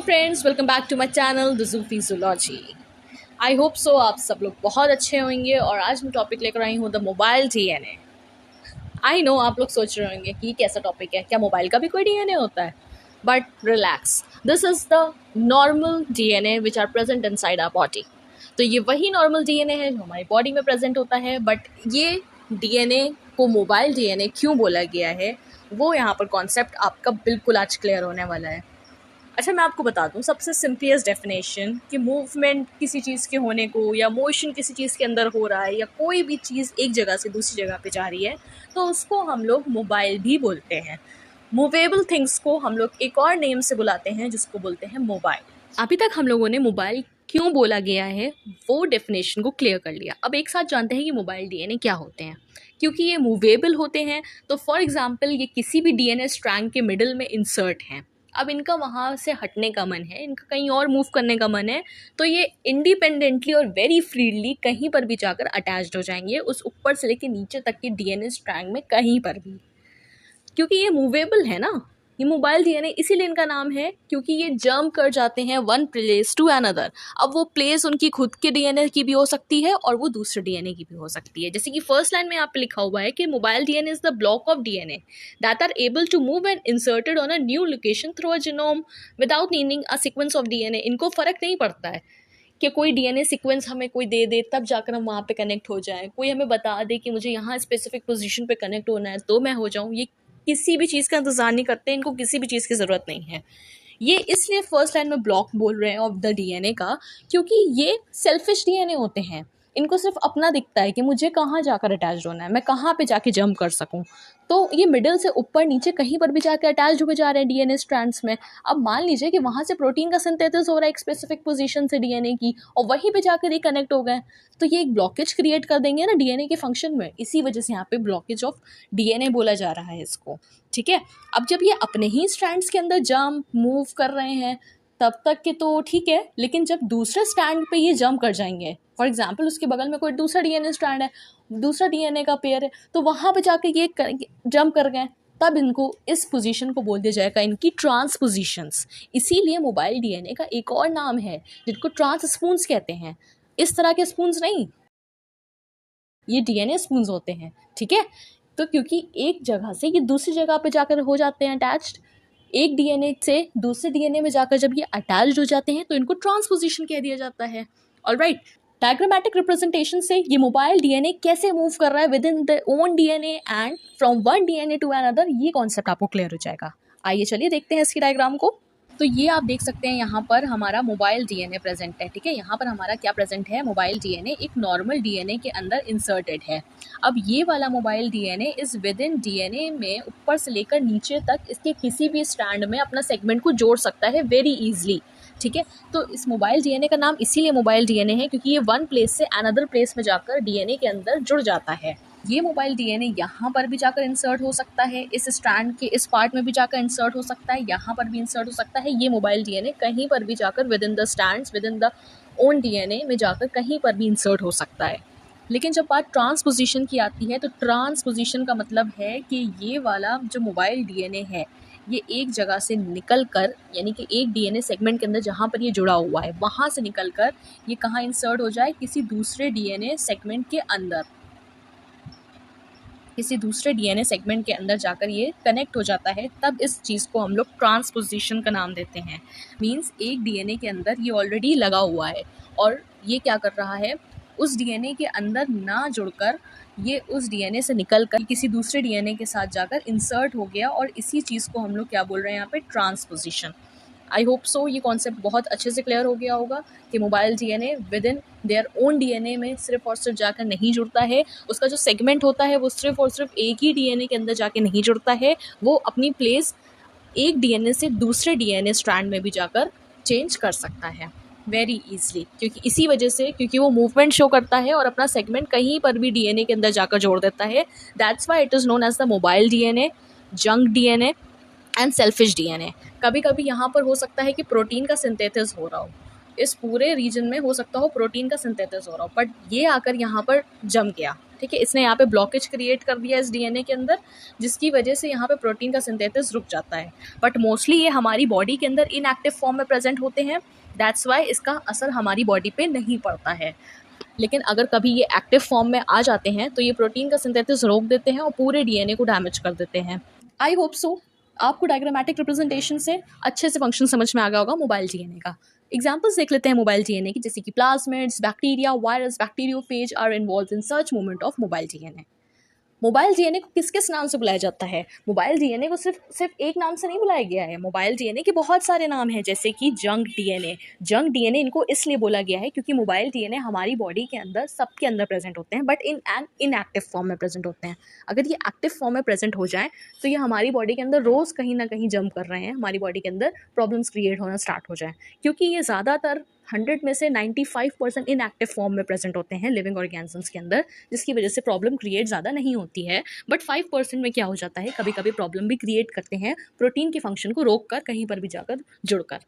Friends, welcome back to my channel the Zoofy zoology. I hope so आप सब लोग बहुत अच्छे होंगे। और आज मैं टॉपिक लेकर आई हूँ the mobile DNA. I know आप लोग सोच रहे होंगे कि कैसा टॉपिक है, क्या मोबाइल का भी कोई डीएनए होता है? But relax, this is the normal DNA which are present inside our body. तो ये वही नॉर्मल डीएनए है जो हमारी बॉडी में प्रेजेंट होता है। बट ये डीएनए को मोबाइल डीएनए क्यों बोला गया है, वो यहाँ पर कॉन्सेप्ट आपका बिल्कुल आज क्लियर होने वाला है। अच्छा, मैं आपको बता दूं सबसे सिंपलेस्ट डेफिनेशन कि मूवमेंट किसी चीज़ के होने को या मोशन किसी चीज़ के अंदर हो रहा है या कोई भी चीज़ एक जगह से दूसरी जगह पे जा रही है तो उसको हम लोग मोबाइल भी बोलते हैं। मूवेबल थिंग्स को हम लोग एक और नेम से बुलाते हैं जिसको बोलते हैं मोबाइल। अभी तक हम लोगों ने मोबाइल क्यों बोला गया है वो डेफिनेशन को क्लियर कर लिया। अब एक साथ जानते हैं कि मोबाइल डीएनए क्या होते हैं। क्योंकि ये मूवेबल होते हैं तो फॉर एग्जाम्पल ये किसी भी डीएनए स्ट्रैंड के मिडल में इंसर्ट हैं। अब इनका वहाँ से हटने का मन है, इनका कहीं और मूव करने का मन है, तो ये इंडिपेंडेंटली और वेरी फ्रीली कहीं पर भी जाकर अटैच्ड हो जाएंगे, उस ऊपर से लेकर नीचे तक के डीएनए स्ट्रैंड में कहीं पर भी। क्योंकि ये मूवेबल है ना, ये मोबाइल डीएनए इसीलिए इनका नाम है क्योंकि ये जंप कर जाते हैं वन प्लेस टू अनदर। अब वो प्लेस उनकी खुद के डीएनए की भी हो सकती है और वो दूसरे डीएनए की भी हो सकती है। जैसे कि फर्स्ट लाइन में यहाँ पे लिखा हुआ है कि mobile DNA is the block of DNA that are able to move and inserted on a new location through a genome without needing a sequence of DNA. इनको फर्क नहीं पड़ता है कि कोई डीएनए सीक्वेंस हमें कोई दे दे तब जाकर हम वहाँ पे कनेक्ट हो जाएं, कोई हमें बता दे कि मुझे यहाँ स्पेसिफिक पोजीशन पे कनेक्ट होना है तो मैं हो जाऊँ। ये किसी भी चीज़ का इंतज़ार नहीं करते, इनको किसी भी चीज़ की ज़रूरत नहीं है। ये इसलिए फर्स्ट लाइन में ब्लॉक बोल रहे हैं ऑफ द डीएनए का क्योंकि ये सेल्फिश डीएनए होते हैं। इनको सिर्फ अपना दिखता है कि मुझे कहाँ जाकर अटैच होना है, मैं कहाँ पे जाके जंप कर सकूँ। तो ये मिडिल से ऊपर नीचे कहीं पर भी जाके अटैच हो जा रहे हैं डीएनए स्ट्रैंड्स में। अब मान लीजिए कि वहाँ से प्रोटीन का सिंथेसिस हो रहा है एक स्पेसिफिक पोजीशन से डीएनए की और वहीं पे जाकर रिकनेक्ट हो गए, तो ये एक ब्लॉकेज क्रिएट कर देंगे ना डीएनए के फंक्शन में। इसी वजह से यहाँ पे ब्लॉकेज ऑफ डीएनए बोला जा रहा है इसको। ठीक है, अब जब ये अपने ही स्ट्रैंड्स के अंदर जंप मूव कर रहे हैं तब तक के तो ठीक है, लेकिन जब दूसरे स्ट्रैंड पे ये जंप कर जाएंगे, फॉर एग्जांपल उसके बगल में कोई दूसरा डीएनए स्ट्रैंड है, दूसरा डीएनए का पेयर है, तो वहाँ पे जाके ये जंप कर गए, तब इनको इस पोजीशन को बोल दिया जाएगा इनकी ट्रांसपोजिशंस। इसीलिए मोबाइल डीएनए का एक और नाम है जिनको ट्रांसस्पूंस कहते हैं। इस तरह के स्पूंस नहीं, ये डीएनए स्पूंस होते हैं। ठीक है, तो क्योंकि एक जगह से ये दूसरी जगह पे जाकर हो जाते हैं अटैच्ड, एक डीएनए से दूसरे डीएनए में जाकर जब ये अटैच्ड हो जाते हैं तो इनको ट्रांसपोजिशन कह दिया जाता है। ऑलराइट, डायग्रामेटिक रिप्रेजेंटेशन से ये मोबाइल डीएनए कैसे मूव कर रहा है within the own DNA and from one DNA to another, ये कॉन्सेप्ट आपको क्लियर हो जाएगा। आइए चलिए देखते हैं इसकी डायग्राम को। तो ये आप देख सकते हैं यहाँ पर हमारा मोबाइल डीएनए प्रेजेंट है। ठीक है, यहाँ पर हमारा क्या प्रेजेंट है, मोबाइल डीएनए एक नॉर्मल डीएनए के अंदर इंसर्टेड है। अब ये वाला मोबाइल डीएनए इस विद इन डीएनए में ऊपर से लेकर नीचे तक इसके किसी भी स्ट्रैंड में अपना सेगमेंट को जोड़ सकता है वेरी इजीली। ठीक है, तो इस मोबाइल डीएनए का नाम इसीलिए मोबाइल डीएनए है क्योंकि ये वन प्लेस से अनदर प्लेस में जाकर डीएनए के अंदर जुड़ जाता है। ये मोबाइल डीएनए यहाँ पर भी जाकर इंसर्ट हो सकता है, इस स्ट्रैंड के इस पार्ट में भी जाकर इंसर्ट हो सकता है, यहाँ पर भी इंसर्ट हो सकता है। ये मोबाइल डीएनए कहीं पर भी जाकर with in the strands with in the own DNA में जाकर कहीं पर भी इंसर्ट हो सकता है। लेकिन जब बात ट्रांसपोजिशन की आती है तो ट्रांसपोजिशन का मतलब है कि ये वाला जो मोबाइल डीएनए है ये एक जगह से निकल कर, यानी कि एक डीएनए सेगमेंट के अंदर जहाँ पर ये जुड़ा हुआ है वहाँ से निकल कर ये कहाँ इंसर्ट हो जाए, किसी दूसरे डीएनए सेगमेंट के अंदर, किसी दूसरे डीएनए सेगमेंट के अंदर जाकर ये कनेक्ट हो जाता है। तब इस चीज़ को हम लोग ट्रांसपोजिशन का नाम देते हैं। मींस एक डीएनए के अंदर ये ऑलरेडी लगा हुआ है और ये क्या कर रहा है, उस डीएनए के अंदर ना जुड़कर ये उस डीएनए से निकलकर किसी दूसरे डीएनए के साथ जाकर इंसर्ट हो गया और इसी चीज़ को हम लोग क्या बोल रहे हैं यहाँ पे, ट्रांसपोजिशन। आई होप सो ये कॉन्सेप्ट बहुत अच्छे से क्लियर हो गया होगा कि mobile DNA with in their own DNA में सिर्फ और सिर्फ जाकर नहीं जुड़ता है, उसका जो सेगमेंट होता है वो सिर्फ और सिर्फ एक ही डीएनए के अंदर जाके नहीं जुड़ता है, वो अपनी प्लेस एक डीएनए से दूसरे डीएनए स्ट्रैंड में भी जाकर चेंज कर सकता है वेरी इजीली। क्योंकि इसी वजह से, क्योंकि वो मूवमेंट शो करता है और अपना सेगमेंट कहीं पर भी डीएनए के अंदर जाकर जोड़ देता है, that's why it is known as the mobile DNA, junk DNA and selfish DNA. कभी कभी यहाँ पर हो सकता है कि प्रोटीन का सिंथेसिस हो रहा हो, इस पूरे रीजन में हो सकता हो प्रोटीन का सिंथेसिस हो रहा हो, बट ये आकर यहाँ पर जम गया, ठीक है, इसने यहाँ पे ब्लॉकेज क्रिएट कर दिया इस डीएनए के अंदर, जिसकी वजह से यहाँ पे प्रोटीन का सिंथेसिस रुक जाता है। बट मोस्टली ये हमारी बॉडी के अंदर इनएक्टिव फॉर्म में प्रेजेंट होते हैं, दैट्स वाई इसका असर हमारी बॉडी पे नहीं पड़ता है। लेकिन अगर कभी ये एक्टिव फॉर्म में आ जाते हैं तो ये प्रोटीन का सिंथेसिस रोक देते हैं और पूरे डीएनए को डैमेज कर देते हैं। आई होप सो आपको डायग्रामेटिक रिप्रेजेंटेशन से अच्छे से फंक्शन समझ में आ गया होगा मोबाइल डीएनए का। एग्जाम्पल्स देख लेते हैं मोबाइल डीएनए की, जैसे कि plasmids, bacteria, virus, bacteriophage are involve in search movement of mobile DNA. Mobile DNA को किस किस नाम से बुलाया जाता है? मोबाइल डीएनए को सिर्फ एक नाम से नहीं बुलाया गया है। मोबाइल डीएनए के बहुत सारे नाम हैं, जैसे कि जंक डीएनए। जंक डीएनए इनको इसलिए बोला गया है क्योंकि मोबाइल डीएनए हमारी बॉडी के अंदर सबके अंदर प्रेजेंट होते हैं, but in an inactive form में प्रेजेंट होते हैं। अगर ये एक्टिव फॉर्म में प्रेजेंट हो जाए तो ये हमारी बॉडी के अंदर रोज़ कहीं ना कहीं जंप कर रहे हैं, हमारी बॉडी के अंदर प्रॉब्लम्स क्रिएट होना स्टार्ट हो जाए, क्योंकि ये ज़्यादातर 100 में से 95% इनएक्टिव फॉर्म में प्रेजेंट होते हैं लिविंग ऑर्गेनिजम्स के अंदर, जिसकी वजह से प्रॉब्लम क्रिएट ज़्यादा नहीं होती है। बट 5% में क्या हो जाता है, कभी कभी प्रॉब्लम भी क्रिएट करते हैं, प्रोटीन के फंक्शन को रोक कर कहीं पर भी जाकर जुड़कर।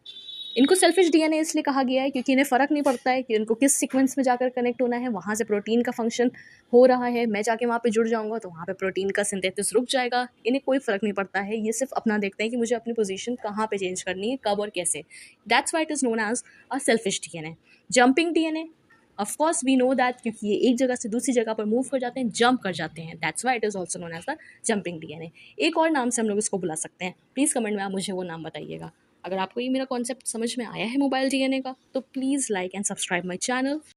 इनको सेल्फिश डीएनए इसलिए कहा गया है क्योंकि इन्हें फ़र्क नहीं पड़ता है कि इनको किस सीक्वेंस में जाकर कनेक्ट होना है, वहाँ से प्रोटीन का फंक्शन हो रहा है, मैं जाके वहाँ पे जुड़ जाऊँगा तो वहाँ पे प्रोटीन का सिंथेसिस रुक जाएगा। इन्हें कोई फ़र्क नहीं पड़ता है, ये सिर्फ अपना देखते हैं कि मुझे अपनी पोजीशन कहाँ पे चेंज करनी है, कब और कैसे। That's why it is known as a selfish DNA. Jumping DNA, of course we know that, क्योंकि ये एक जगह से दूसरी जगह पर मूव कर जाते हैं, जंप कर जाते हैं, that's why it is also known as the jumping DNA. एक और नाम से हम लोग इसको बुला सकते हैं, प्लीज़ कमेंट में आप मुझे वो नाम बताइएगा। अगर आपको ये मेरा कॉन्सेप्ट समझ में आया है मोबाइल डीएनए का, तो please like and subscribe my channel.